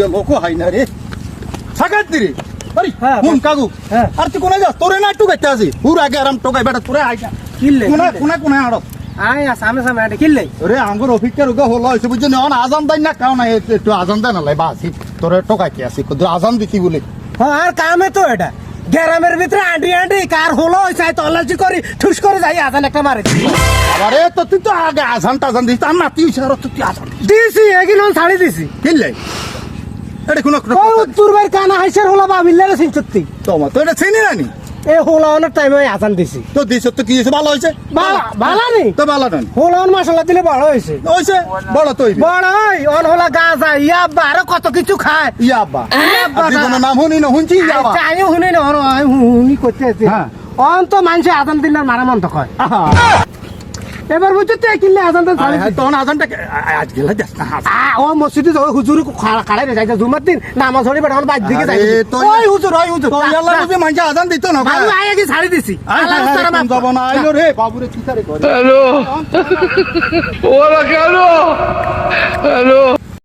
লোক হাই না রে সাকাত দিরে আরে হ্যাঁ, মন কাগু হ্যাঁ। আর তুই কোনে যাস তোরে না টুকাইতে আসি পুরো আগে আরাম টুকাই বেটা তোরে আইগা কিল্লে কোনে আড়ত আয় সামনে সামনে আরে কিল্লে রে আঙ্গুর অফিকার উগা হলো হইছে বুঝছ না আজান দেন না কাও না একটু আজান দেন না লাই বাসি তোরে টুকাইতে আসি কত আজান দিছি বলে হ্যাঁ আর কামে তো এটা গ্রামের ভিতরে আন্টি আন্টি কার হলো চাই তল্লাশি করি ঠুস করে যাই আজান একটা মারে আরে তো তুই তো আগে আজান টাজান দিস আর না তুই ইশারা তুই আজান দিছি এগুলো ছাড়ি দিছি কিনলে এটা কোন ওই উত্তর ভাই কানা হাইসের হলো বা মিল্লারে সিনচত্তি তোমার তো এটা চিনি নানি এ হলো অনেক টাইম আমি আজান দিছি তো দিছ তো কি হয়েছে ভালো হয়েছে ভালো নেই তো ভালো নেন হলো মশলা দিলে বড় হয়েছে হয়েছে বড় তো বড় হয় অন হলো গাঁজা ইয়াব্বা আরো কত কিছু খায় ইয়াবা জীবনের নাম শুনি না শুনছি ইয়াবা চাই শুনি না হুনি করতে হ্যাঁ। অন তো মানুষে আজান দিলে মারা মন্ত কয় এবার বুঝছো তো কিনলে আজান তো ছাড়ি দিছি। তখন আজানটা আজ গেলে দেখ না ও মসজিদে যাও হুজুর খাড়াই রে যাইতা জুমার দিন নামাজ পড়ি বেটা বাদ দিকে যাই আরে তো ওই হুজুর তো ইয়াল্লা বুঝে মানুষ আজান দিত না বাবু আয় কি ছাড়ি দিছি আল্লাহ তাআলা মাফ যাব না আইলো রে বাবুরে কি করে Aló. Hola, Carlos. Aló.